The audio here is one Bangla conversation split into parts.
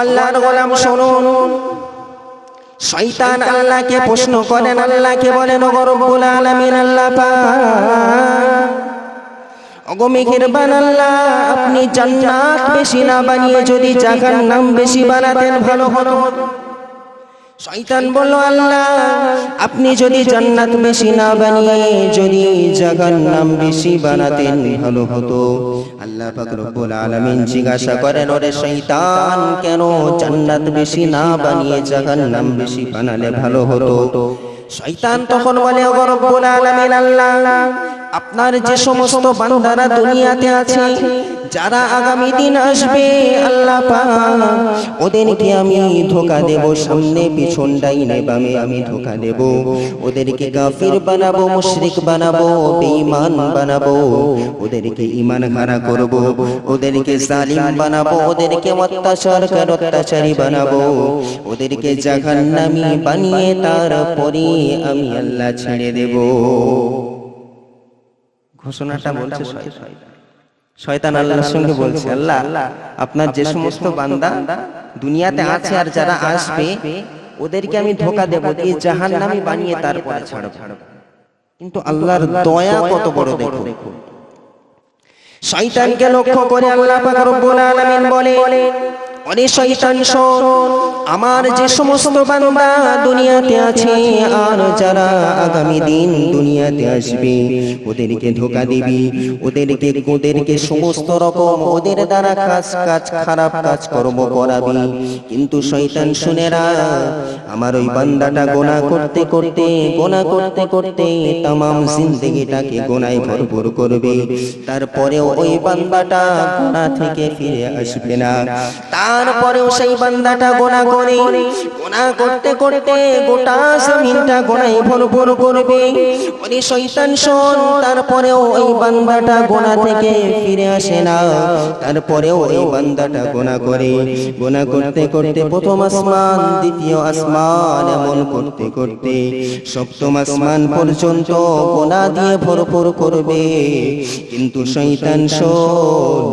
আল্লাহর গোলাম শুনুন, শয়তান আল্লাহকে প্রশ্ন করেন, আল্লাহকে বলেন ওগো রব্বুল আলামিন আল্লাহ পাক, ওগো মেহেরবান আল্লাহ, আপনি জান্নাত বেশি না বানিয়ে যদি জাহান্নাম বেশি বানাতেন ভালো হতো। শয়তান বলল, আল্লাহ আপনি যদি জান্নাত বেশি না বানিয়ে যদি জাহান্নাম বেশি বানাতেন ভালো হতো। আল্লাহ পাক রব্বুল আলামিন জিজ্ঞাসা করেন, ওরে শয়তান, কেন জান্নাত বেশি না বানিয়ে জাহান্নাম বেশি বানালে ভালো হতো? শয়তান তখন বলে, ওগো রব্বুল আলামিন আল্লাহ, আপনার যে সমস্ত বান্দারা দুনিয়াতে আছে, যারা আগামী দিন আসবে আল্লাহ পাক, ওদেরকে আমি ধোঁকা দেব, সামনে পিছন ডাইনে বামে আমি ধোঁকা দেব, ওদেরকে কাফির বানাবো, মুশরিক বানাবো, বেঈমান বানাবো, ওদেরকে ঈমান হারা করব, ওদেরকে জালিম বানাবো, ওদেরকে অত্যাচারী বানাবো, ওদেরকে জাহান্নামী বানিয়ে তারপরে আমি আল্লাহ ছেড়ে দেব। ঘোষণাটা বলছে শয়তান আল্লাহর সঙ্গে বলছে, আল্লাহ আপনার যে সমস্ত বান্দা দুনিয়াতে আছে আর যারা আসবে ওদেরকে আমি ধোঁকা দেব, দিয়ে জাহান্নামী বানিয়ে তারপরে ছাড়ব। কিন্তু আল্লাহর দয়া কত বড় দেখো। শয়তানকে লক্ষ্য করে আল্লাহ পাক রব্বুল আলামিন বলে, ওরে শয়তান শোন, আমার যে সমস্ত বান্দা দুনিয়াতে আছে আর যারা আগামী দিন দুনিয়াতে আসবে ওদেরকে ধোঁকা দিবি, ওদেরকে সমস্ত রকম ওদের দ্বারা খারাপ কাজ কর্ম করাবি। কিন্তু শয়তান শুনেরা, আমার ওই বান্দাটা গুনাহ করতে করতে तमाम জিন্দেগিটাকে গুনাহে ভরপুর করবে, তারপরেও ওই বান্দাটা গুনাহ থেকে ফিরে আসবে না। তারপরেও সেই বান্দাটা গুনাহ করতে গোটা জমিনটা গুনাহে ভরপুর করবে। ওরে শয়তান শোন, তারপরেও ওই বান্দাটা গুনাহ থেকে ফিরে আসে না। তারপরেও ওই বান্দাটা গুনাহ করতে প্রথম আসমান, দ্বিতীয় আসমান, এমন করতে সপ্তম আসমান পর্যন্ত গুনাহ দিয়ে ভরপুর করবে। কিন্তু শয়তান শোন,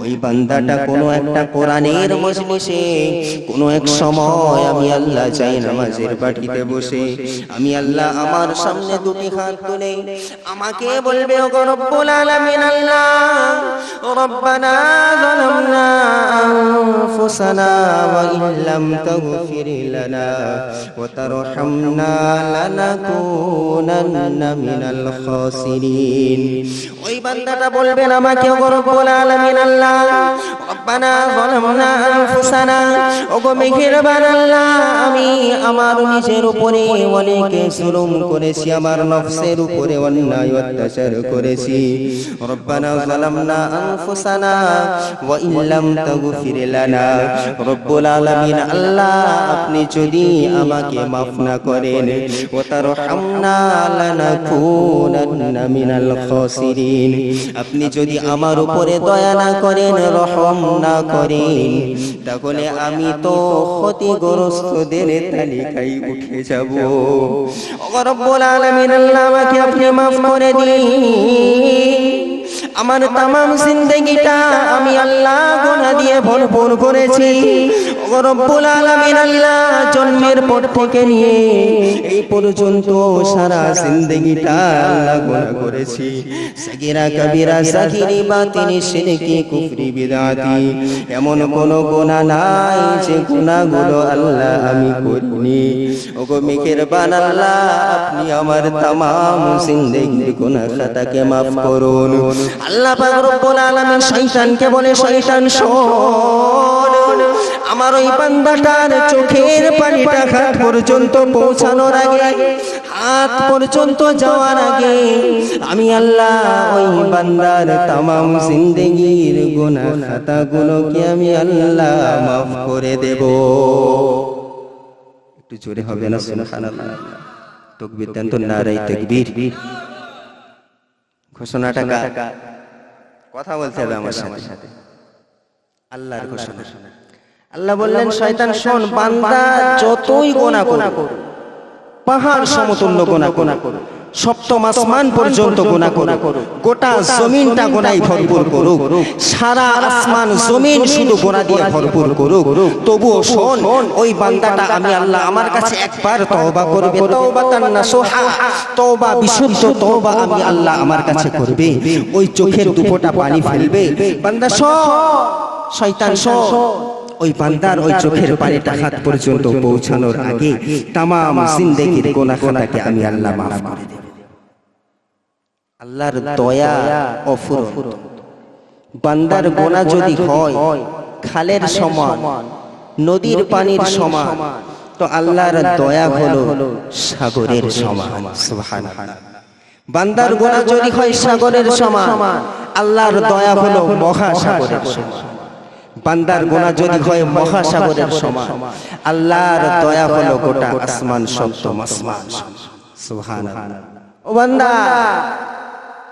ওই বান্দাটা কোনো একটা কোরআনের মজলিসে কোনো এক সময় আমি আল্লাহ চাই নামাজের পাটিতে বসে আমি আল্লাহ আমার সামনে দুটি হাত তুলে আমাকে বলবে, ওগো রব্বুল আলামিন আল্লাহ, রব্বানা যালামনা আনফুসানা ওয়া ইল্লাম তাগফির লানা ওয়া তারহামনা লানাকুনান্না মিনাল খাসিরিন। ওই বান্দাটা বলবেন আমাকে, ওগো রব্বুল আলামিন আল্লাহ, রব্বানা যালামনা আনফুসানা, ওগো মেহেরবান আল্লাহ, আমি আমার নিজের উপরে অনেক জুলুম করেছি, আমার নফসের উপরে অন্যায় অত্যাচার করেছি। রব্বানা যালামনা আনফুসানা ওয়া ইল্লাম তাগফির লানা, রব্বুল আলামিন আল্লাহ, আপনি যদি আমাকে মাফ না করেন, ওয়া তারহামনা লানাকুনান্না মিনাল খাসিরিন, আপনি যদি আমার উপরে দয়া না করেন, রহম না করেন, তাহলে আমি তো ক্ষতিগ্রস্তদের তালিকায় উঠে যাব। ওগো রব্বুল আলামিন আল্লাহ, আমাকে আপনি মাফ করে দিন। আমার तमाम জিন্দেগিটা আমি আল্লাহ গুনাহ দিয়ে ভরপুর করেছি। ওগো রব্বুল আলামিন আল্লাহ, জন্মের পর থেকে নিয়ে এই পর্যন্ত সারা জিন্দেগিটা আল্লাহ গুনাহ করেছি। সাগীরা কবিরা সাগীরি বাতিনি শিরকি কুফরি বিদআতি, এমন কোন গুনাহ নাই যে গুনাহগুলো আল্লাহ আমি করিনি। ওগো মেহেরবান আল্লাহ, আপনি আমার तमाम জিন্দেগির গুনাহ খাতাকে maaf করুন। আল্লাহ পাক রব্বুল আলামিন শয়তানকে বলে, শয়তান শোন, আমার ওই বান্দাটার চোখের পানিটা হাত পর্যন্ত পৌঁছানোর আগে, হাত পর্যন্ত যাওয়ার আগে আমি আল্লাহ ওই বান্দার तमाम জিন্দেগির গুনাহ খাতাগুলোকে আমি আল্লাহ maaf করে দেব। একটু জোরে হবে না সুবহানাল্লাহ? তাকবীর দেন তো, নারায়ে তাকবীর। ঘোষণাটা কথা বলতে হবে আমার সাথে, আল্লাহর ঘোষণা। আল্লাহ বললেন, শয়তান শোন, বান্দা যতই গুনাহ করুক, পাহাড় সমতুল্য গুনাহ করুক, সপ্তম আসমান পর্যন্ত গুনাহ করুক, গোটা জমিনটা গুনাহে ভরপুর করুক, সারা আসমান জমিন শুধু গুনাহ দিয়ে ভরপুর করুক, তবুও শোন ওই বান্দাটা আমি আল্লাহ আমার কাছে একবার তওবা করবে, তওবাতান নাসুহা, তওবা বিশুদ্ধ তওবা আমি আল্লাহ আমার কাছে করবে, ওই চোখের দুপোটা পানি ফেলবে, বান্দা শয়তান ওই বান্দার ওই চোখের পানিটা হাত পর্যন্ত পৌঁছানোর আগে তামাম জিন্দেগীর গুনাহ খাতাকে আমি আল্লাহ মাফ করে দেব। আল্লাহর দয়া অফুরন্ত। বান্দার গুনাহ যদি হয় খালের সমান, নদীর পানির সমান, তো আল্লাহর দয়া হলো সাগরের সমান। সুবহানাল্লাহ। বান্দার গুনাহ যদি হয় সাগরের সমান, আল্লাহর দয়া হলো মহাসাগরের সমান। বান্দার গুনাহ যদি হয় মহাসাগরের সমান, আল্লাহর দয়া হলো গোটা আসমান সপ্তম আসমান। সুবহানাল্লাহ। ও বান্দা,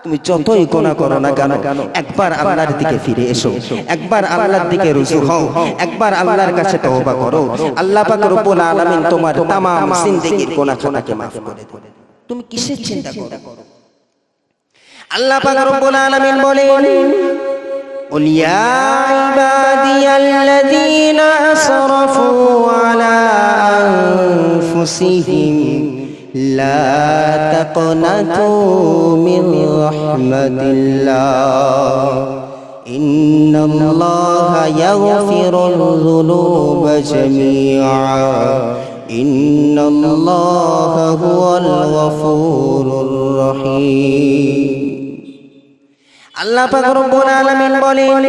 তুমি যতই গুনাহ করো না কেন, একবার আল্লাহর দিকে ফিরে এসো, একবার আল্লাহর দিকে রুজু হও, একবার আল্লাহর কাছে তওবা করো। আল্লাহ পাক রব্বুল আলামিন তোমার तमाम জিন্দেগীর গুনাহ খাতাকে maaf করে দেবে। তুমি কিসের চিন্তা করো? আল্লাহ পাক রব্বুল আলামিন বলেন, قل يا عبادي الذين أسرفوا على أنفسهم لا تقنطوا من رحمة الله إن الله يغفر الذنوب جميعا إن الله هو الغفور الرحيم আল্লাহ পাক রব্বুল আলামিন বলেন,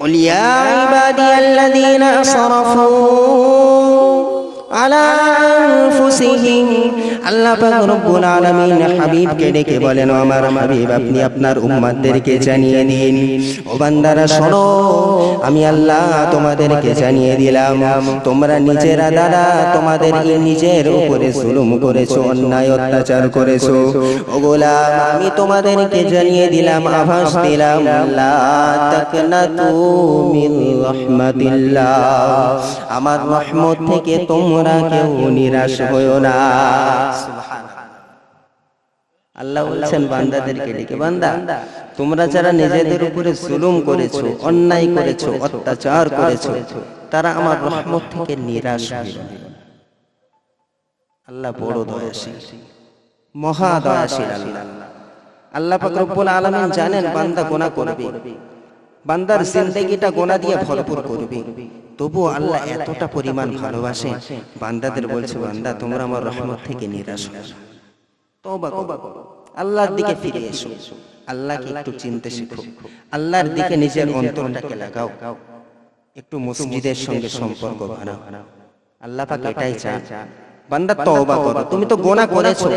قل يا عبادي الذين أسرفوا على أنفسهم। আল্লাহ পাক রব্বুল আলামিন হাবিবকে ডেকে বলেন, ও আমার হাবিব, আপনি আপনার উম্মতদেরকে জানিয়ে দিন, ও বান্দারা শোনো, আমি আল্লাহ তোমাদেরকে জানিয়ে দিলাম, তোমরা নিজেরা দ্বারা তোমাদের নিজের উপরে জুলুম করেছো, অন্যায় অত্যাচার করেছো। ও গোলাম, আমি তোমাদেরকে জানিয়ে দিলাম, আভাস দিলাম, লা তাকনাতু মিন রাহমাতিল্লাহ, আমার রহমত থেকে তোমরা কেউ নিরাশ হয়ো না। আল্লাহ বলছেন বান্দাদেরকে ডেকে, বান্দা তোমরা যারা নিজেদের উপরে জুলুম করেছো, অন্যায় করেছো, অত্যাচার করেছো, তারা আমার রহমত থেকে নিরাশ হয়ো না। আল্লাহ বড় দয়াশীল, মহা দয়াশীল আল্লাহ। আল্লাহ পাক রব্বুল আলামিন জানেন বান্দা গুনাহ করবে, বান্দার জিন্দেগিটা গুনাহ দিয়ে ভরপুর করবে, তবুও আল্লাহ এতটা পরিমাণ ভালোবাসে, বান্দাদের বলছে, বান্দা তোমরা আমার রহমত থেকে নিরাশ হও না, তওবা করো, আল্লাহর দিকে ফিরে এসো, আল্লাহকে একটু চিনতে শিখো, আল্লাহর দিকে নিজের অন্তরটাকে লাগাও, একটু মসজিদের সঙ্গে সম্পর্ক বানাও। আল্লাহ পাক এটাই চান, বান্দা তওবা করো। তুমি তো গুনাহ করেছো,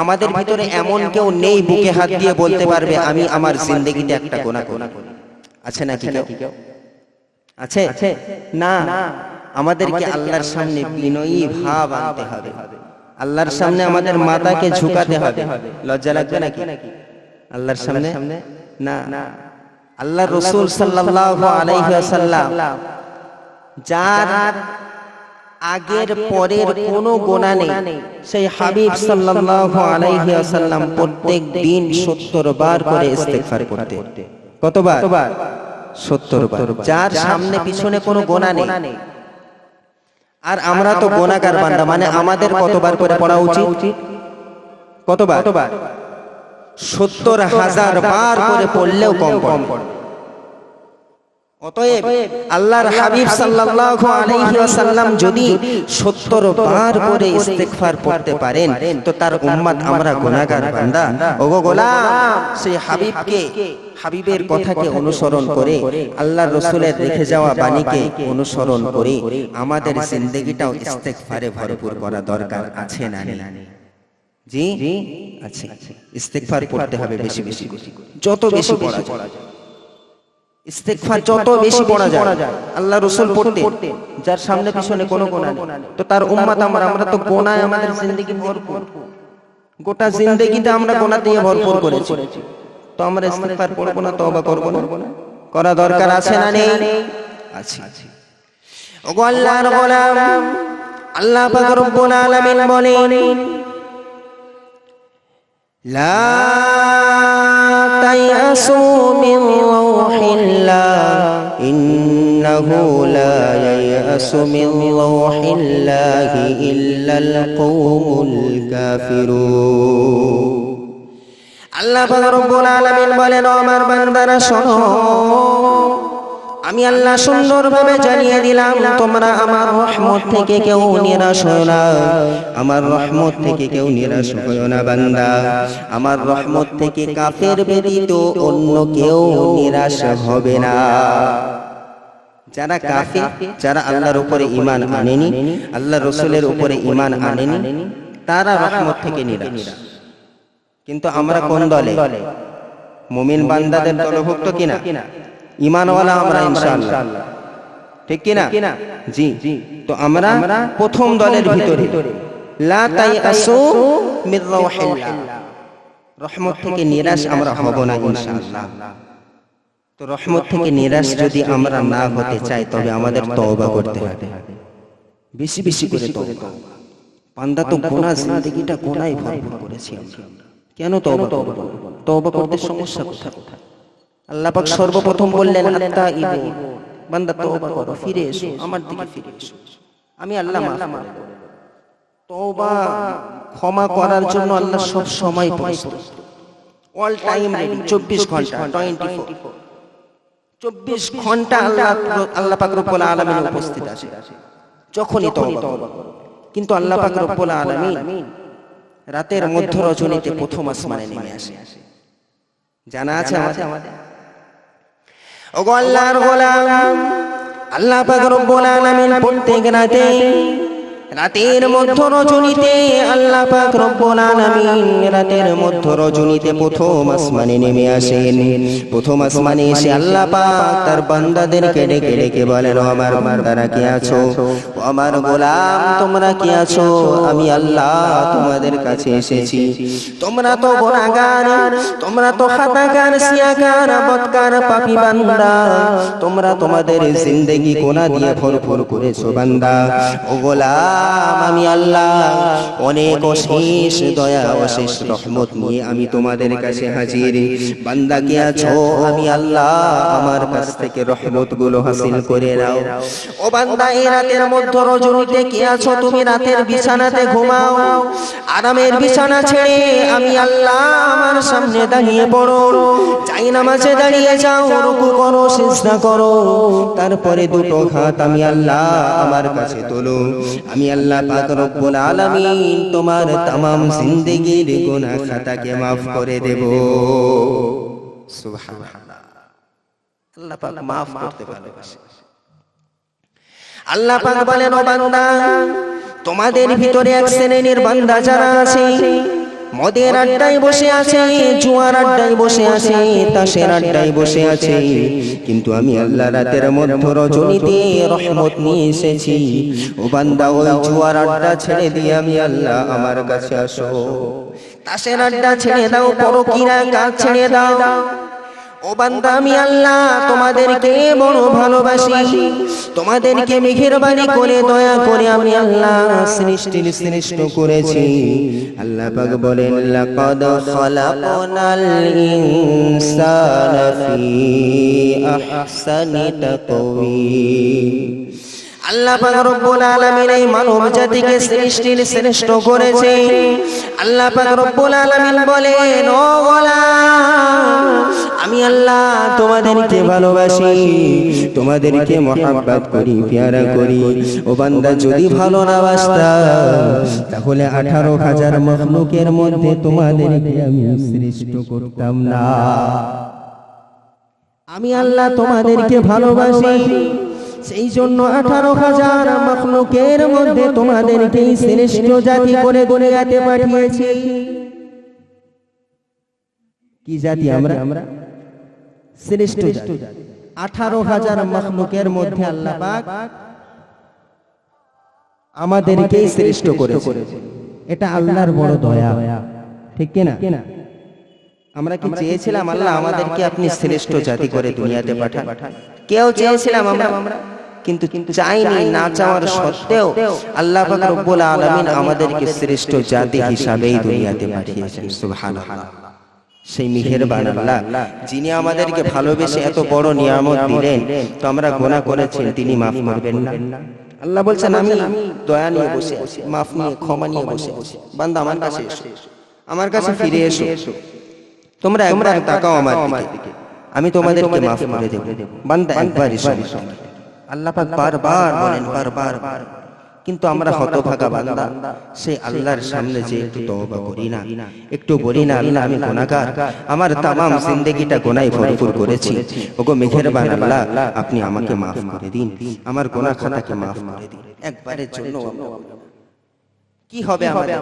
আমাদের ভিতরে এমন কেউ নেই বুকে হাত দিয়ে বলতে পারবে আমি আমার জিন্দেগিতে একটা গুনাহ করি, আছে নাকি কেউ? আছে না? আমাদেরকে আল্লাহর সামনে বিনয়ী ভাব আনতে হবে, আল্লাহর সামনে আমাদের মাথাকে ঝুঁকাতে হবে। লজ্জা লাগবে নাকি আল্লাহর সামনে? না। আল্লাহর রাসূল সাল্লাল্লাহু আলাইহি ওয়াসাল্লাম যার আগের পরের কোনো গুনাহ নেই, সেই হাবিব সাল্লাল্লাহু আলাইহি ওয়াসাল্লাম প্রত্যেক দিন 70 বার করে ইস্তিগফার করতেন। কতবার? 70 বার। যার সামনে পিছনে কোনো গুনাহ নেই। আর আমরা তো গুনাহগার বান্দা, মানে আমাদের কতবার করে পড়া উচিত? কতবার? 70,000 বার করে পড়লেও কম পড়ে। অতএব আল্লাহর হাবিব সাল্লাল্লাহু আলাইহি ওয়াসাল্লাম যদি 70 বার করে ইস্তিগফার পড়তে পারেন, তো তার উম্মত আমরা গুনাহগার বান্দা। ওগো গোলাম, সেই হাবিবের কথাকে অনুসরণ করে, আল্লাহর রাসূলের রেখে যাওয়া বাণীকে অনুসরণ করে আমাদের জিন্দেগিটাও ইস্তিগফারে ভরপুর করা দরকার, আছে না নেই? জি আছে। ইস্তিগফার পড়তে হবে বেশি বেশি, যত বেশি পড়া যায় ইস্তিগফার যত বেশি পড়া যায়। আল্লাহ রাসূল পড়তেন, যার সামনে পিছনে কোনো গুনাহ নেই, তো তার উম্মত আমরা তো গুনাহে আমাদের জিন্দেগি ভরপুর, গোটা জিন্দেগিতে আমরা গুনাহ দিয়ে ভরপুর করেছি, তো আমরা ইস্তিগফার পড়ব না, তওবা করব না? করা দরকার আছে না নেই? আছে। ওগো আল্লাহর গোলাম, আল্লাহ পাক রব্বুল আলামিন বলেন, লা তাইয়াসু মিন রাউহিল্লাহ ইন্নাহু লা ইয়াসু মিন রাউহিল্লাহি ইল্লাল কওমুল কাফিরুন। আল্লাহ পাক রব্বুল আলামিন বলেন, ও আমার বান্দারা শোনো, আমি আল্লাহ সুন্দরভাবে জানিয়ে দিলাম, তোমরা আমার রহমত থেকে কেউ নিরাশ হও না। আমার রহমত থেকে কেউ নিরাশ হও না বান্দা। আমার রহমত থেকে কাফের ব্যতীত অন্য কেউ নিরাশ হবে না। যারা কাফির, যারা আল্লাহর উপরে ঈমান আনেনি, আল্লাহ রাসূলের উপরে ঈমান আনেনি, তারা রহমত থেকে নিরাশ। কিন্তু আমরা কোন দলে? মুমিন বান্দাদের দলভুক্ত কিনা? ঈমানওয়ালা আমরা ইনশাআল্লাহ, ঠিক কিনা? জি। তো আমরা প্রথম দলের ভিতরে, লা তাইয়াসু মির রাউহিল্লাহ, রহমত থেকে নিরাশ আমরা হব না ইনশাআল্লাহ। তো রহমত থেকে নিরাশ যদি আমরা না হতে চাই, তবে আমাদের তওবা করতে হবে, বেশি বেশি করে তওবা। বান্দা তো গুনাহ, জিন্দেগিটা গুনাহে ভরপুর করেছি আমরা। কেন তওবা করব? তওবা করতে সমস্যা কোথায়? আল্লাহ পাক সর্বপ্রথম বললেন, আত্তাইবুন, বান্দা তওবা করো, ফিরে এসো, আমার দিকে ফিরে এসো, আমি আল্লাহ মাফ করে দেব। তওবা ক্ষমা করার জন্য আল্লাহ সব সময় প্রস্তুত, অল টাইম রেডি, 24 ঘন্টা, 24 ঘন্টা আল্লাহ পাক রব্বুল আলামিন উপস্থিত আছে, যখনই তওবা করো। কিন্তু আল্লাহ পাক রব্বুল আলামিন রাতের মধ্য রজনীতে প্রথম আসমানে নেমে আসে। জানা আছে আমাদের? ওগো আল্লাহর গোলাম, আল্লাহ পাক রব্বুল আলামিন প্রত্যেক রাতে রাতের মধ্য রজনীতে আল্লাহ পাক রব্বুল আলামিন রাতের মধ্য রজনীতে প্রথম আসমানে নেমে আসেন। প্রথম আসমানে এসে আল্লাহ পাক তার বান্দাদেরকে ডেকে ডেকে বলেন, ও আমার বান্দারা কে আছো? ও আমার গোলাম তোমরা কে আছো? আমি আল্লাহ তোমাদের কাছে এসেছি। তোমরা তো গুনাহগার, তোমরা তো খাতাকার, সিয়াকার, বদকার, পাপী বান্দা। তোমরা তোমাদের জিন্দেগি গুনাহ দিয়ে ভরপুর করেছো বান্দা। ও গোলাম, আমি আল্লাহ অনেক অশেষ দয়া, অশেষ রহমত নিয়ে আমি তোমাদের কাছে হাজির। বান্দা কে আছো? আমি আল্লাহ, আমার কাছ থেকে রহমত গুলো হাসিল করে নাও। ও বান্দা, এই রাতের মধ্য রজনীতে কে আছো? তুমি রাতের বিছানাতে ঘুমাও, আরামের বিছানা ছেড়ে আমি আল্লাহ আমার সামনে দাঁড়িয়ে পড়ো, যাই নামাজে দাঁড়িয়ে যাও, রুকু করো, সিজদা করো, তারপরে দুটো হাত আমি আল্লাহ আমার কাছে তোলো। আমি আল্লাহ পাক রব্বুল আলামিন তোমার तमाम জিন্দেগির গুনাহ খাতাকে maaf করে দেব। সুবহানাল্লাহ। আল্লাহ পাক maaf করতে ভালোবাসে। আল্লাহ পাক বলেন, ও বান্দা, তোমাদের ভিতরে এক শ্রেণীর বান্দা যারা আছে, মদের আড্ডায় বসে আছে, জুয়ার আড্ডায় বসে আছে, তাসের আড্ডায় বসে আছে, কিন্তু আমি আল্লাহ রাতের মধ্য রজনীতে রহমত নিয়ে এসেছি। ও বান্দা, ওই জুয়ার আড্ডা ছেড়ে দিয়ে আমি আল্লাহ আমার কাছে আসো। তাসের আড্ডা ছেড়ে দাও, পরকীয়া কাজ ছেড়ে দাও। ও বান্দা, আমি আল্লাহ তোমাদেরকে বড় ভালোবাসি, তোমাদেরকে মেহেরবানি করে দয়া করে আমি আল্লাহ সৃষ্টি করেছি। আল্লাহ পাক বলেন, লাকাদ খালাকনাল ইনসানা ফি আহসানি তাকওয়িম। আল্লাহ পাক রব্বুল আলামিন এই মানব জাতিকে সৃষ্টির শ্রেষ্ঠ করেছে। আল্লাহ পাক রব্বুল আলামিন বলেন, ও গোলাম, আমি আল্লাহ তোমাদেরকে ভালোবাসি, তোমাদেরকে মহব্বত করি, প্যারা করি। ও বান্দা, যদি ভালো না বাসতা, তাহলে 18,000 মখলুকের মধ্যে তোমাদেরকে আমি সৃষ্টি করতাম না। আমি আল্লাহ তোমাদেরকে ভালোবাসি, সেই জন্য 18,000 মখলুকের মধ্যে তোমাদেরকে শ্রেষ্ঠ জাতি করে দুনিয়াতে পাঠিয়েছি। কি জাতি আমরা? শ্রেষ্ঠ জাতি। 18,000 মখলুকের মধ্যে আল্লাহ পাক আমাদেরকে শ্রেষ্ঠ করেছে। এটা আল্লাহর বড় দয়া, ঠিক কি না? আমরা কি চেয়েছিলাম আল্লাহ আমাদেরকে আপনি শ্রেষ্ঠ জাতি করে দুনিয়াতে পাঠান? কেউ চেয়েছিলাম আমরা? কিন্তু চাইনি, না চাওয়ার সত্ত্বেও আল্লাহ পাক রব্বুল আলামিন আমাদেরকে শ্রেষ্ঠ জাতি হিসাবে এই দুনিয়াতে পাঠিয়েছেন। সুবহানাল্লাহ। সেই মেহেরবান আল্লাহ যিনি আমাদেরকে ভালোবেসে এত বড় নিয়ামত দিলেন, তো আমরা গুনাহ করেছি, তিনি মাফ করবেন না? আল্লাহ বলছেন আমি দয়া নিয়ে বসে আছি, মাফ নিয়ে, ক্ষমা নিয়ে বসে আছি। বান্দা আমার কাছে এসো, আমার কাছে ফিরে এসো, তোমরা একবার তাকাও আমার দিকে, আমি তোমাদেরকে মাফ করে দেব। বান্দা একবার এসো। আল্লাহ পাক বারবার বলেন, বারবার। কিন্তু আমরা হতভাগা বান্দা, সেই আল্লাহর সামনে যে একটু তওবা করি না, একটু বলি না আল্লাহ আমি গুনাহগার, আমার তামাম জিন্দেগিটা গুনাহে ভরপুর করেছি, ওগো মেহেরবান আল্লাহ আপনি আমাকে মাফ করে দিন, আমার গুনাহ খাতাকে মাফ করে দিন। একবারের জন্য কি হবে আমাদের?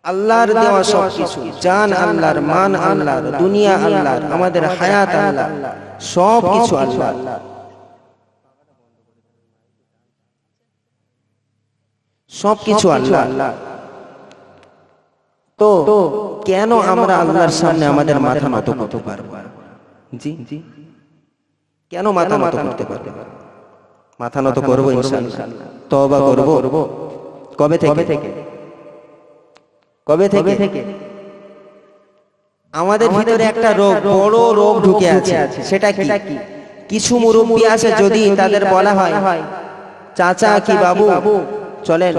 আল্লাহর দেওয়া সবকিছু, জান আল্লাহর, মান আল্লাহর, দুনিয়া আল্লাহর, আমাদের হায়াত আল্লাহ, সবকিছু আল্লাহ। সবকিছু আল্লাহ। তো কেন আমরা আল্লাহর সামনে আমাদের মাথা নত করতে পারবো? জি, কেন মাথা নত করতে পারবো? মাথা নত করবো ইনশাআল্লাহ, তওবা করব। কবে থেকে? কবে থেকে? আমাদের ভিতরে একটা রোগ, বড় রোগ ঢুকে আছে। সেটা কি? কিছু মুরব্বি আছে, যদি তাদের বলা হয় চাচা কি বাবু চলেন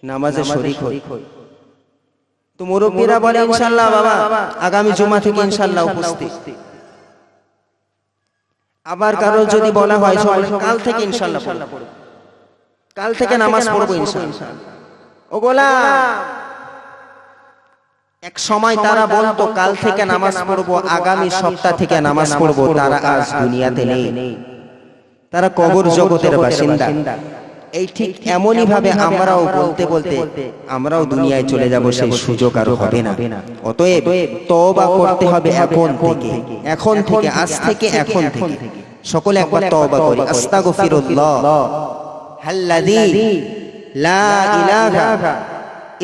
নামাজে শরীক হই, তো মুরব্বিরা বলে ইনশাআল্লাহ বাবা আগামী জুমা থেকে ইনশাআল্লাহ উপস্থিত। আবার কারো যদি বলা হয় কাল থেকে ইনশাআল্লাহ পড়ব, কাল থেকে নামাজ পড়ব ইনশাআল্লাহ। ওগোলা এক সময় তারা বলতো কাল থেকে নামাজ পড়ব, আগামী সপ্তাহ থেকে নামাজ পড়ব, তারা আজ দুনিয়াতে নেই, তারা কবর জগতের বাসিন্দা। এই ঠিক এমনই ভাবে আমরাও বলতে বলতে আমরাও দুনিয়ায় চলে যাব, সেই সুযোগ আর হবে না। অতএব তওবা করতে হবে এখন থেকে, আজ থেকে, এখন থেকে। সকলে একবার তওবা করি, আস্তাগফিরুল্লাহ আল্লাযী লা ইলাহা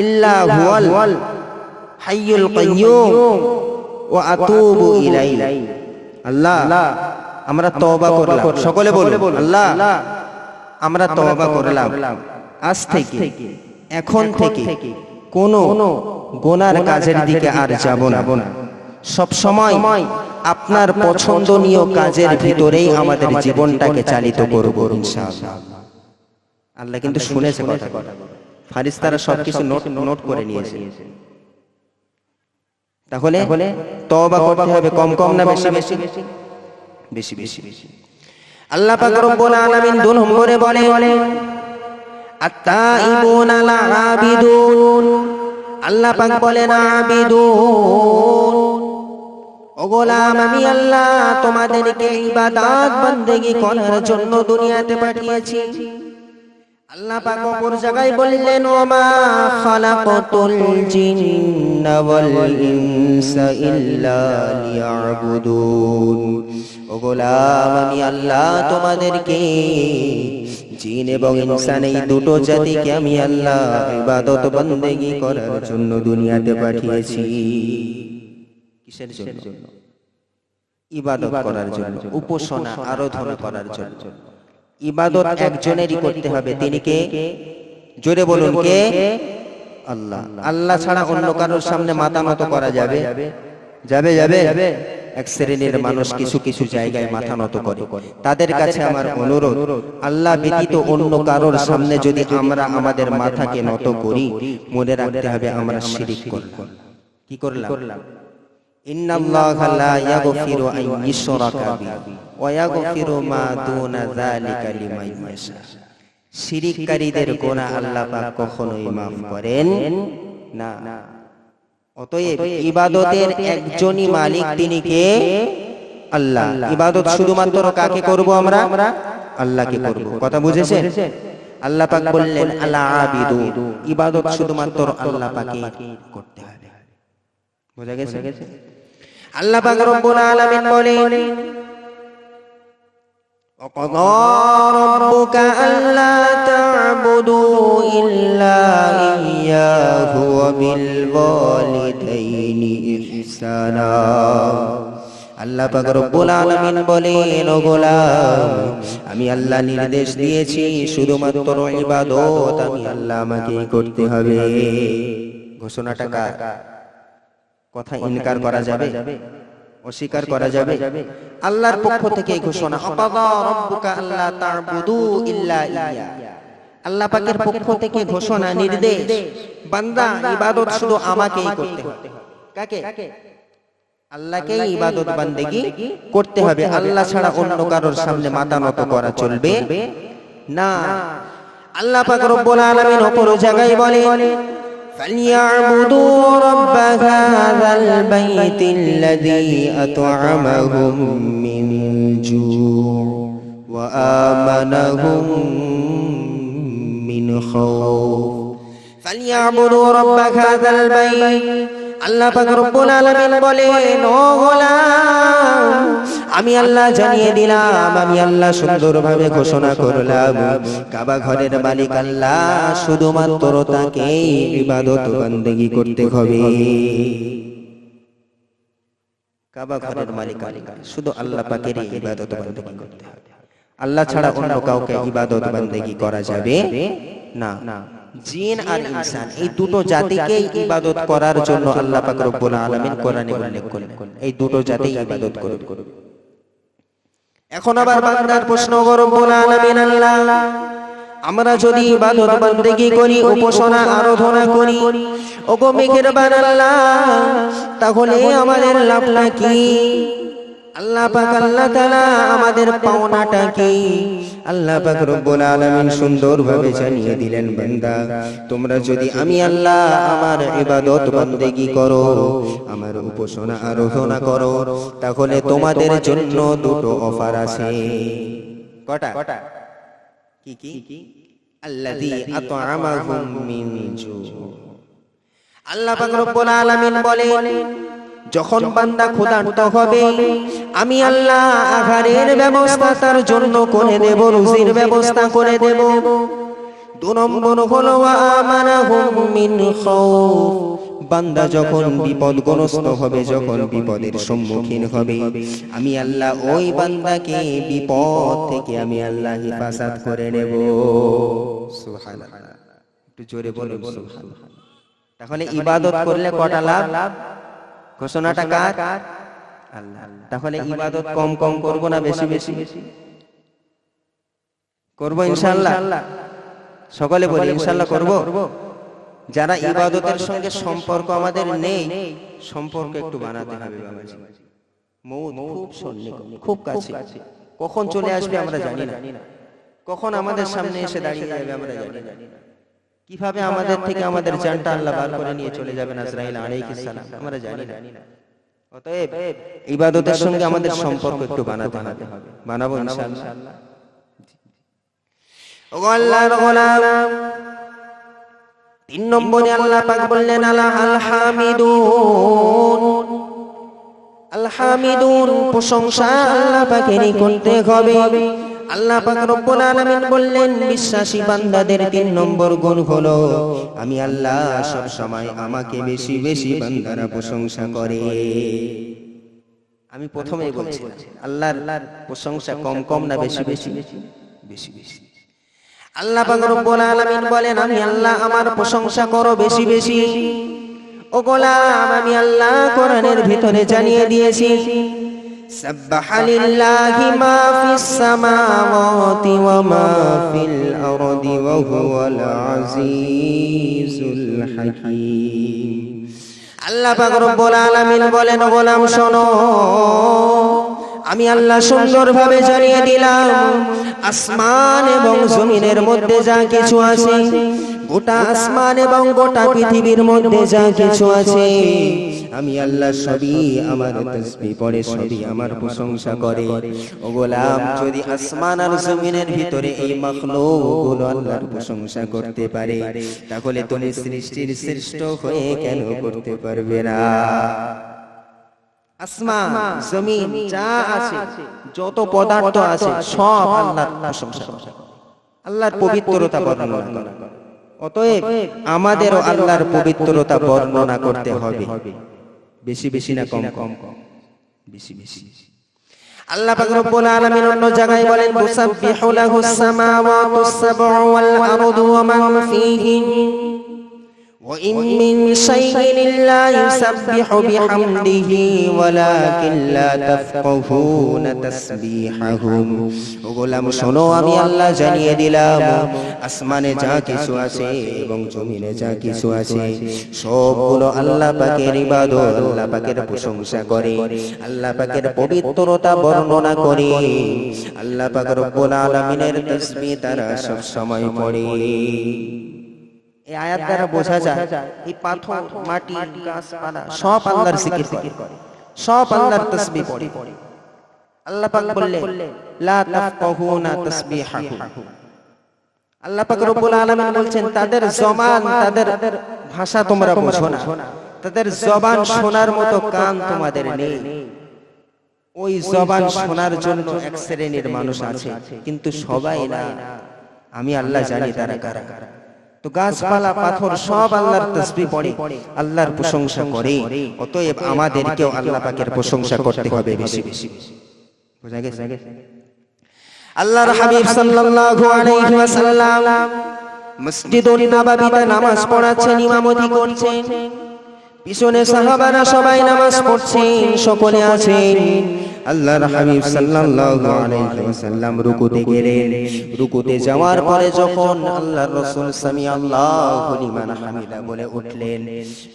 ইল্লা হুয়াল হাইয়ুল কাইয়্যুম ওয়া আতুবু ইলাইহি। আল্লাহ আমরা তওবা করলাম, সকলে বলুন আল্লাহ আমরা তওবা করলাম, আজ থেকে, এখন থেকে কোনো গুনার কাজের দিকে আর যাব না, সব সময় আপনার পছন্দনীয় কাজের ভিতরেই আমাদের জীবনটাকে চালিত করব ইনশাআল্লাহ। আল্লাহ কিন্তু শুনেছে কথা, ফারিস্তারা সবকিছু নোট করে নিয়েছে। তাহলে তওবা করতে হবে কম কম না বেশি বেশি? বেশি বেশি। আল্লাহ পাক রব্বুল আলামিন 2 নম্বরে বলে আত-তাইবুনা লা-আবিদুন। আল্লাহ পাক বলেন আবিদুন, ও গোলাম আমি আল্লাহ তোমাদেরকে ইবাদত বندگی করার জন্য দুনিয়াতে পাঠিয়েছি। আল্লাহ পাক অপর জায়গায় বললেন ওমা খালাকাতুল জিন্না ওয়াল ইনসা ইল্লা লিয়াবুদুন। ও গোলাম আমি আল্লাহ তোমাদেরকে জিন এবং ইনসান এই দুটো জাতিকে আমি আল্লাহ ইবাদত বندگی করার জন্য দুনিয়াতে পাঠিয়েছি। কিসের জন্য? ইবাদত করার জন্য, উপাসনা আরাধনা করার জন্য। ইবাদত একজনেরই করতে হবে, তিনি কে? জোরে বলুন কে? আল্লাহ। আল্লাহ ছাড়া অন্য কারোর সামনে মাথা নত করা যাবে? যাবে। এক শ্রেণীর মানুষ কিছু কিছু জায়গায় মাথা নত করে, তাদের কাছে আমার অনুরোধ, আল্লাহ ব্যতীত অন্য কারোর সামনে যদি আমরা আমাদের মাথাকে নত করি, মনে রাখতে হবে আমরা শিরক করলাম। কি করলাম? ইন্নাল্লাহা লা ইয়াগফিরু আন ইউশরাকা বিহি ওয়া ইয়াগফিরু মা দুনা যালিকা লিমান ইয়াশা। শিরককারীদের গুনাহ আল্লাহ পাক কখনোই maaf করেন না। অতএব ইবাদতের একজনই মালিক, তিনি কে? আল্লাহ। ইবাদত শুধুমাত্র কাকে করব আমরা? আল্লাহকে করব। কথা বুঝেছেন? আল্লাহ পাক বললেন আলা আবিদু, ইবাদত শুধুমাত্র আল্লাহ পাকে করতে হবে। বুঝা গেছে? আল্লাহ পাক রব্বুল আলামিন বলেন وَقَضَى رَبُّكَ أَلَّا تَعْبُدُوا إِلَّا إِيَّاهُ وَبِالْوَالِدَيْنِ إِحْسَانًا। আল্লাহ পাক রব্বুল আলামিন বলেন, ও গোলাম, আমি আল্লাহ নির্দেশ দিয়েছি শুধুমাত্র ইবাদত আমি আল্লাহ আমাকে করতে হবে। ঘোষণাটা কার? কথা ইনকার করা যাবে? অস্বীকার করা যাবে? আল্লাহর পক্ষ থেকে এই ঘোষণা, আকাদা রাব্বুকা আল্লা তা'বুদু ইল্লা ইয়্যা। আল্লাহ পাকের পক্ষ থেকে ঘোষণা, নির্দেশ, বান্দা ইবাদত শুধু আমাকেই করতে হবে। কাকে? আল্লাহকেই ইবাদত বান্দেগি করতে হবে। আল্লাহ ছাড়া অন্য কারোর সামনে মাথা নত করা চলবে না। আল্লাহ পাক রব্বুল আলামিন অপর জায়গায় বলেন, فَلْيَعْبُدُوا رَبَّ هَذَا الْبَيْتِ الَّذِي أَطْعَمَهُم مِّن جُوعٍ وَآمَنَهُم مِّنْ خَوْفٍ فَلْيَعْبُدُوا رَبَّ هَذَا الْبَيْتِ। আল্লাহ পাক রব্বুল আলামিন বলেন, ও গোলাম, আমি আল্লাহ জানিয়ে দিলাম, আমি আল্লাহ সুন্দরভাবে ঘোষণা করলাম, কাবা ঘরের মালিক আল্লাহ, শুধুমাত্র তাকেই ইবাদত বান্দেগি করতে হবে। কাবা ঘরের মালিক আল্লাহ, শুধু আল্লাহ পাকেরই ইবাদত বান্দেগি করতে হবে। আল্লাহ ছাড়া অন্য কাউকে ইবাদত বান্দেগি করা যাবে না। জিন আর ইনসান এই দুটো জাতিকেই ইবাদত করার জন্য আল্লাহ পাক রব্বুল আলামিন কোরআনে উল্লেখ করেন, এই দুটো জাতিই ইবাদত করবে। এখন আবার বান্দার প্রশ্ন, রব্বুল আলামিন আল্লাহ, আমরা যদি ইবাদত বান্দেগি করি, উপাসনা আরাধনা করি, ওগো মেহেরবান আল্লাহ, তাহলে আমাদের লাভটা কি? আল্লাহ পাক আল্লাহ তাআলা আমাদের পাওনাটা কি? আল্লাহ পাক রব্বুল আলামিন সুন্দরভাবে জানিয়ে দিলেন, বান্দা, তোমরা যদি আমি আল্লাহ আমার ইবাদত বান্দেগি করো, আমার উপাসনা আরাধনা করো, তাহলে তোমাদের জন্য দুটো অফার আছে। কটা? কি কি? আল্লাযী আত'আমাহুম মিন জু। আল্লাহ পাক রব্বুল আলামিন বলেন, যখন বান্দা ক্ষুধার্ত হবে, আমি আল্লাহ আহারের ব্যবস্থা তার জন্য করে দেব, রুজির ব্যবস্থা করে দেব। 2 নম্বর হলো আমানাহুম মিন খাউফ। বান্দা যখন বিপদগ্রস্ত হবে, যখন বিপদের সম্মুখীন হবে, আমি আল্লাহ ওই বান্দাকে বিপদ থেকে আমি আল্লাহ হেফাজত করে নেব। সুবহানাল্লাহ, একটু জোরে বলুন সুবহানাল্লাহ। তাহলে ইবাদত করলে কটা লাভ? ঘোষণাটা কার? আল্লাহ। তাহলে ইবাদত কম কম করব না বেশি বেশি করব? ইনশাআল্লাহ। সকলে বলি ইনশাআল্লাহ করব। যারা ইবাদতের সঙ্গে সম্পর্ক আমাদের নেই, সম্পর্ক একটু বানাতে হবে বাবাজি। মউত খুব সন্নিকট, খুব কাছে, কখন চলে আসবে আমরা জানি না, কখন আমাদের সামনে এসে দাঁড়িয়ে যাবে আমরা জানি না, কিভাবে আমাদের থেকে আমাদের জানটা আল্লাহ বার করে নিয়ে চলে যাবেন আজরাইল আলাইহিস সালাম আমরা জানি না। অতএব ইবাদতের সঙ্গে আমাদের সম্পর্ক একটু বানাতে হবে, বানাবো ইনশাআল্লাহ। ও আল্লাহর গোলাম, 3 নম্বরে আল্লাহ পাক বললেন, আল হামিদুন। আল হামিদুন, প্রশংসা আল্লাহ পাকেরই করতে হবে। আল্লাহ পাক রব্বুল আলামিন বললেন, বিশ্বাসী বান্দাদের 3 নম্বর গুণ হলো, আমি আল্লাহ সব সময় আমাকে বেশি বেশি বান্দারা প্রশংসা করে। আমি প্রথমেই বলছি, আল্লাহর প্রশংসা কম কম না বেশি বেশি? বেশি বেশি। আল্লাহ পাক রব্বুল আলামিন বলেন, আমি আল্লাহ আমার প্রশংসা করো বেশি বেশি। ও গোলাম, আমি আল্লাহ কোরআনের ভিতরে জানিয়ে দিয়েছি, সাব্বাহা লিল্লাহি মা ফিস সামাওয়াতি ওয়া মা ফিল আরদি ওয়া হুয়াল আজিজুল হাকীম। আল্লাহ পাক রব্বুল আলামিন বলেন, ও গোলাম শোনো, আমি আল্লাহ সুন্দরভাবে জানিয়ে দিলাম, আসমান এবং জমিনের মধ্যে যা কিছু আছে, গোটা আসমান এবং গোটা পৃথিবীর মধ্যে যা কিছু আছে, আমি আল্লাহ সবই আমার তাসবিহ পড়ে, সবই আমার প্রশংসা করে। ও গোলাম, যদি আসমান আর জমিনের ভিতরে এই মাখলুকগুলো আল্লাহর প্রশংসা করতে পারে, তাহলে তুমি সৃষ্টির শ্রেষ্ঠ হয়ে কেন করতে পারবে না? আসমান জমিন যা আছে, যত পদার্থ আছে, সব আল্লাহর প্রশংসা করে, আল্লাহর পবিত্রতা বর্ণনা করে। অতএব আমাদেরও আল্লাহর পবিত্রতা বর্ণনা করতে হবে, বেশি বেশি না কম কম? বেশি বেশি। আল্লাহ পাক রব্বুল আলামিন অন্য জায়গায় বলেন তুসাব্বিহু লাহুস সামাওয়াতুস সাবউ ওয়াল আরদু ওয়া মান ফীহিন ওয়া ইন মিন শাইইন ইল্লা ইউসাব্বিহু বিহামদিহি ওয়ালাকিন লা তাফকাহুনা তাসবিহাহুম। ও গোলাম শোনো, আমি আল্লাহ জানিয়ে দিলাম আসমানে যা কিছু আছে এবং জমিনে যা কিছু আছে সবগুলো আল্লাহ পাকের ইবাদত, আল্লাহ পাকের প্রশংসা করে, আল্লাহ পাকের পবিত্রতা বর্ণনা করে। আল্লাহ পাক রব্বুল আলামিনের তাসবিহ তারা সব সময় পড়ে। এই আয়াত দ্বারা বোঝা যায় এই পাথর, মাটি, গাছপালা সব আল্লাহর জিকির করে, সব আল্লাহর তাসবিহ পড়ে। আল্লাহ পাক বললেন লা তাফকাহুনা তাসবিহাহুম। আল্লাহ পাক রব্বুল আলামিন বলছেন তাদের জবান, তাদের ভাষা তোমরা বোঝো না, তাদের জবান শোনার মতো কান তোমাদের নেই। ওই জবান শোনার জন্য এক শ্রেণীর মানুষ আছে, কিন্তু সবাই না। আমি আল্লাহ জানি তারা কারা। তো গাছপালা, পাথর সব আল্লাহর তাসবিহ পড়ে, আল্লাহর প্রশংসা করে। অতএব আমাদেরকেও আল্লাহ পাকের প্রশংসা করতে হবে বেশি বেশি। বুঝা গেছে? আল্লাহর হাবিব সাল্লাল্লাহু আলাইহি ওয়াসাল্লাম মসজিদুন নববীতে নামাজ পড়াচ্ছেন, ইমামতি করছেন। পিছনে সাহাবারা সবাই নামাজ পড়ছেন, সকলে আছেন। আল্লাহর হাবিব সাল্লাল্লাহু আলাইহি ওয়াসাল্লাম রুকুতে গেলেন। রুকুতে যাওয়ার পরে যখন আল্লাহর রাসূল সামি আল্লাহু লিমান হামিদা বলে উঠলেন,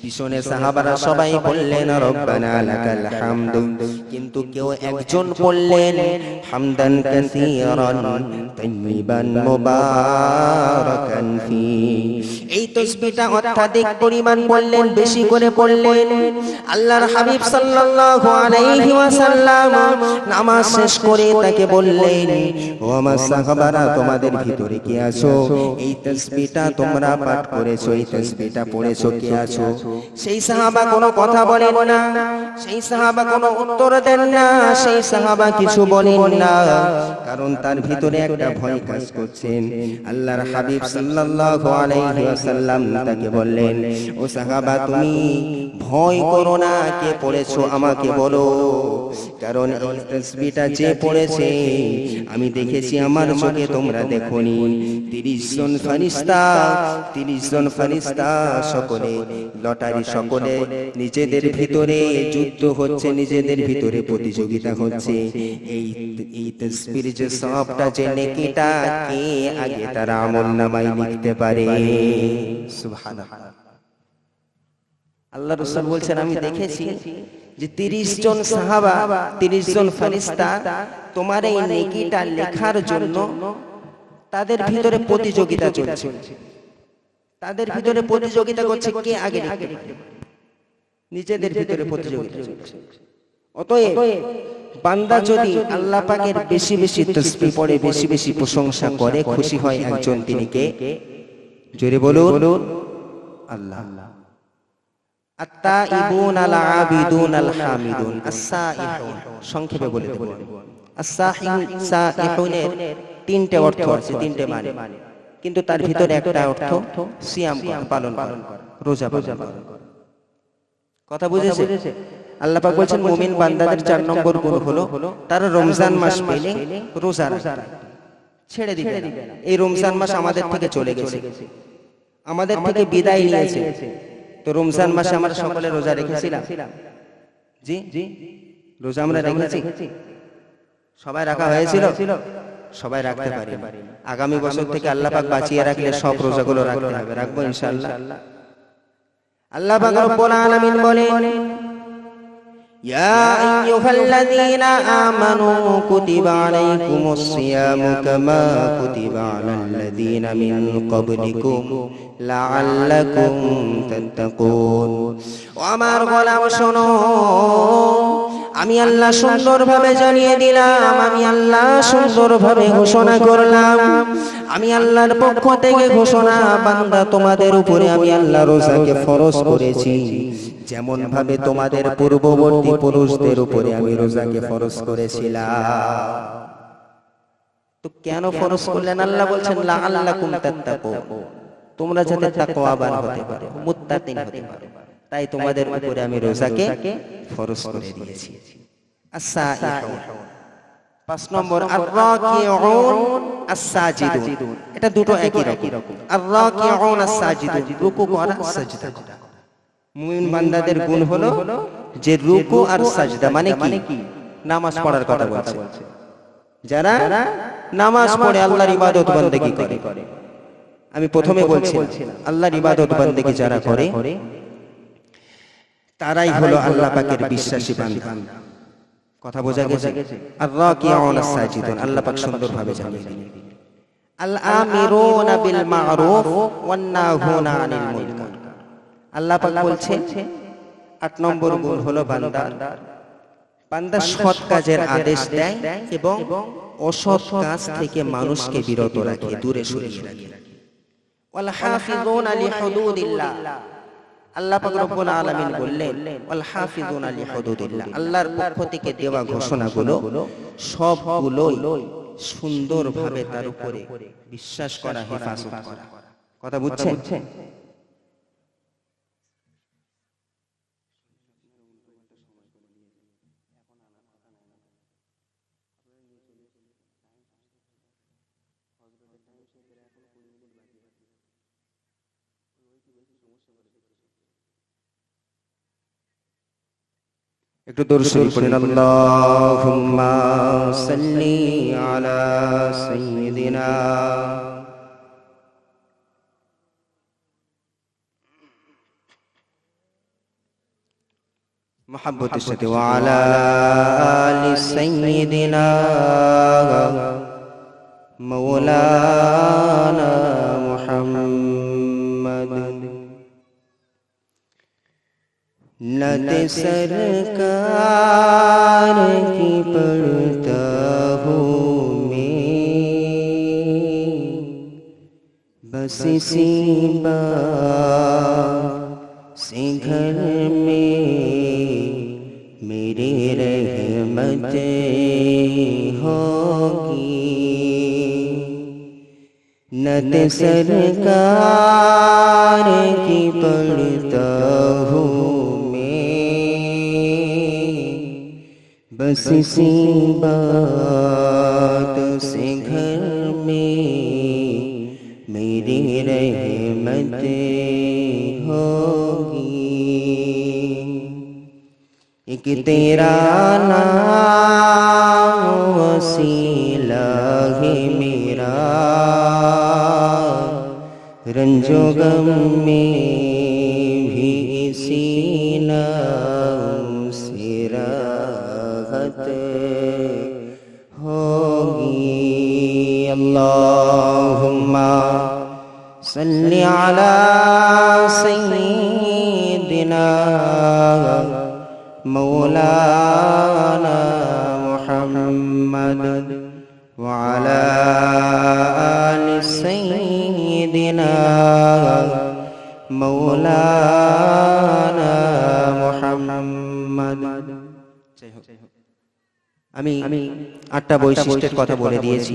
পিছনে সাহাবারা সবাই বললেন রব্বানা লাকাল হামদু, কিন্তু কেউ একজন বললেন হামদান কাসীরান তাইয়িবান মুবারাকান ফি। এই তাসবিহটা অত্যাধিক পরিমাণ বললেন, বেশি করে পড়লেন। আল্লাহর হাবিব সাল্লাল্লাহু আলাইহি ওয়াসাল্লাম নামাজ শেষ করে তাকে বললেন, ও আমার সাহাবারা, তোমাদের ভিতরে কে আছো? এই তাসবিহটা তোমরা পাঠ করেছো, এই তাসবিহটা পড়েছো, কে আছো? সেই সাহাবা কোনো কথা বলেন না, সেই সাহাবা কোনো উত্তর দেন না, সেই সাহাবা কিছু বলেন না, কারণ তার ভিতরে একটা ভয় কাজ করছেন। আল্লাহর হাবিব সাল্লাল্লাহু আলাইহি ওয়াসাল্লাম তাকে বললেন, ও সাহাবা, তুমি ভয় করো না, কে পড়েছো আমাকে বলো, কারণ এই তাসবিহটা যে পড়েছে আমি দেখেছি, আমার চোখে তোমরা দেখোনি। 30 জন ফেরেশতা, 30 জন ফেরেশতা সকলে লটারি, সকলে নিজেদের ভিতরে যুদ্ধ হচ্ছে, নিজেদের ভিতরে প্রতিযোগিতা হচ্ছে। এই তাসবিহর যে সওয়াবটা, যে নেকিটা, কে আগে তার আমলনামায় লিখতে পারে। সুবহানাল্লাহ। আল্লাহ রাসূল বলছেন আমি দেখেছি যে 30 জন সাহাবা, 30 জন ফেরেশতা তোমার এই নেকিটা লেখার জন্য তাদের ভিতরে প্রতিযোগিতা চলছে, তাদের ভিতরে প্রতিযোগিতা করছে কে আগে লিখতে পারে, নিজেদের ভিতরে প্রতিযোগিতা চলছে। অতএব বান্দা যদি আল্লাহ পাকের বেশি বেশি তাসবিহ পড়ে, বেশি বেশি প্রশংসা করে, খুশি হয় একজন, তিনি কে? জোরে বলুন আল্লাহ। আত-তাইবুন আল-আবিদুন আল-হামিদুন আস-সাইহুন, সংক্ষেপে বলে দেব। আস-সাইহুনের তিনটে অর্থ আছে, তিনটে মানে, কিন্তু তার ভিতরে একটা অর্থ সিয়াম পালন করা, রোজা পালন করা। কথা বুঝেছে? আল্লাহ পাক বলেন মুমিন বান্দাদের 4 নম্বর গুণ হলো তারা রমজান মাস পেলে রোজা ছেড়ে দিবে না। এই রমজান মাস আমাদের থেকে চলে গেছে, আমাদের থেকে বিদায় নিয়েছে। তো রমজান মাসে আমরা সকলে রোজা রেখেছিলাম, জি রোজা আমরা রেখেছি, সবাই রাখা হয়েছিল, সবাই রাখতে পারি। আগামী বছর থেকে আল্লাহ পাক বাঁচিয়ে রাখলে সব রোজাগুলো রাখতে হবে, রাখবো ইনশাআল্লাহ। আল্লাহ পাক রব্বুল আলামিন বলেন, ইয়া আইয়ুহাল্লাযীনা আমানু কুতিবা আলাইকুমুস সিয়ামু কামা কুতিবা আলাল লাযীনা মিন ক্বাবলিকুম লাআল্লাকুম তাত্তাকুন। ও আমার গোলাম শোনো, আমি আল্লাহ সুন্দরভাবে জানিয়ে দিলাম, আমি আল্লাহ সুন্দরভাবে ঘোষণা করলাম, আমি আল্লাহর পক্ষ থেকে ঘোষণা, বান্দা তোমাদের উপরে আমি আল্লাহ রোজাকে ফরজ করেছি, যেমন ভাবে তোমাদের পূর্ববর্তী পুরুষদের উপরে আমি রোজাকে ফরজ করেছিলাম। তো কেন ফরজ করলেন? আল্লাহ বলছেন লাআল্লাকুম তাত্তাকুন, তোমরা যাতে তাকওয়াবান হতে পারো, মুত্তাকিন হতে পারো, তাই তোমাদের উপরে আমি রোজাকে ফরজ করে দিয়েছি। আস-সাইহুন। 5 নম্বর আর-রাকিউন আস-সাজিদুন। এটা দুটো একই রকম। আর-রাকিউন আস-সাজিদুন, রুকু করা, সাজদা করা। মুমিন বান্দাদের গুণ হলো যে রুকু আর সাজদা মানে কি? নামাজ পড়ার কথা বলছে। যারা নামাজ পড়ে আল্লাহর ইবাদত বন্দেগী করে। আমি প্রথমে বলছিলাম আল্লাহর ইবাদত বন্দেগী যারা করে তারাই হলো আল্লাহ পাকের বিশ্বাসী বান্দা। কথা বোঝা গেছে? আর-রাকিউন আস-সাজিদুন, আল্লাহ পাক সুন্দরভাবে জানিয়ে দিলেন। আল-আমিরুনা বিল মা'রুফ ওয়ান নাহুনা আনিল মুনকার। আল্লাহ পাক বলছেন 8 নম্বর গুণ হলো বান্দা সৎ কাজের আদেশ দেয় এবং অসৎ কাজ থেকে মানুষকে বিরত রাখে, দূরে সরিয়ে রাখে। ওয়াল হাফিজুনা লিহুদুদিল্লাহ, আল্লাহ পাক রব্বুল আলামিন বললেন ওয়াল হাফিজুনা লিহুদুদিল্লাহ, আল্লাহর পক্ষ থেকে দেওয়া ঘোষণাগুলো সবগুলোই সুন্দরভাবে তার উপরে বিশ্বাস করা, হেফাজত করা। কথা বুঝছেন? একটু দরুদ শরীফ পড়েন। আল্লাহুম্মা সাল্লি আলা সাইয়্যিদিনা মুহাব্বতের সাথে ওয়া আলা আলি সাইয়্যিদিনা মাওলানা মুহাম্মদ। नत सरकार की पढ़ता हूँ मैं, बस इसी बात से घर में मेरी रहमत होगी। नत सरकार की पढ़ता हूँ बस इसी बात से घर में मेरी रहमत होगी। एक तेरा नाम वसीला है मेरा, रंजो गम में भी इसी नाम से राहत होगी। अल्लाहुम्मा सल्ली अला सय्यिदिना मौलाना मुहम्मद व अला आलि सय्यिदिना मौलाना मुहम्मद। আমি 8টা বৈশিষ্ট্যের কথা বলে দিয়েছি,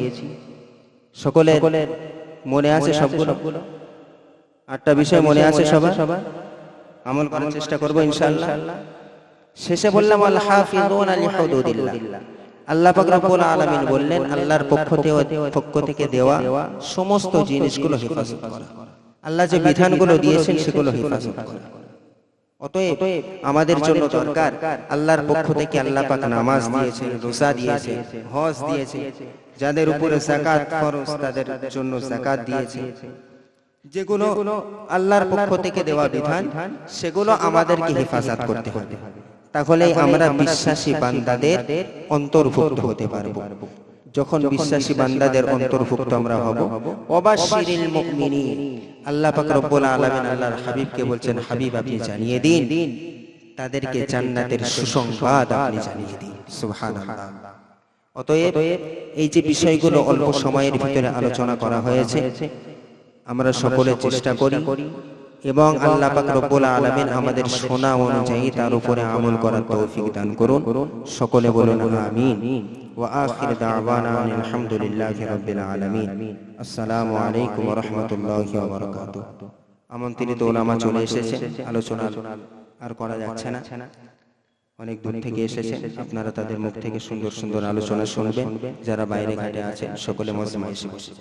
সকলের মনে আছে সবগুলো? 8টা বিষয় মনে আছে সবার? আমল করার চেষ্টা করব ইনশাআল্লাহ। শেষে বললাম আল হাফিজুনা লিহুদুদিল্লাহ, আল্লাহ পাক রব্বুল আলামিন বললেন আল্লাহর পক্ষ থেকে দেওয়া সমস্ত জিনিসগুলো হেফাজত করা। আল্লাহ যে বিধানগুলো দিয়েছেন সেগুলো হেফাজত করা। অতএব আমাদের জন্য দরকার আল্লাহর পক্ষ থেকে আল্লাহ পাক নামাজ দিয়েছেন, রোজা দিয়েছেন, হজ দিয়েছেন, যাদের উপরে যাকাত ফরজ তাদের জন্য যাকাত দিয়েছেন। যেগুলো আল্লাহর পক্ষ থেকে দেওয়া বিধান সেগুলো আমাদেরকে হেফাজত করতে হবে, তাহলে আমরা বিশ্বাসী বান্দাদের অন্তর্ভুক্ত হতে পারব। যখন বিশ্বাসী বান্দাদের অন্তর্ভুক্ত আমরা হব, ওয়াবাশশিরিল মুমিনিন, আল্লাহ পাক রব্বুল আলামিন আল্লাহর হাবিবকে বলছেন হাবিব আপনি জানিয়ে দিন তাদেরকে জান্নাতের সুসংবাদ আপনি জানিয়ে দিন। সুবহানাল্লাহ। অতএব এই যে বিষয়গুলো অল্প সময়ের ভিতরে আলোচনা করা হয়েছে, আমরা সকলে চেষ্টা করি এবং আল্লাহ পাক রব্বুল আলামিন আমাদের শোনা অনুযায়ী তার উপরে আমল করার তৌফিক দান করুন। সকলে বলুন আমিন। ওয়া আখির দাওয়ানা আলহামদুলিল্লাহি রাব্বিল আলামিন। আসসালামু আলাইকুম ওয়া রাহমাতুল্লাহি ওয়া বারাকাতুহু। আমন্ত্রিত উলামা চলে এসেছে, আলোচনা আর করা যাচ্ছে না। অনেক দূর থেকে এসেছেন, আপনারা তাদের মুখ থেকে সুন্দর সুন্দর আলোচনা শুনবেন। যারা বাইরে ঘাটে আছেন সকলে মজমায় এসে বসে।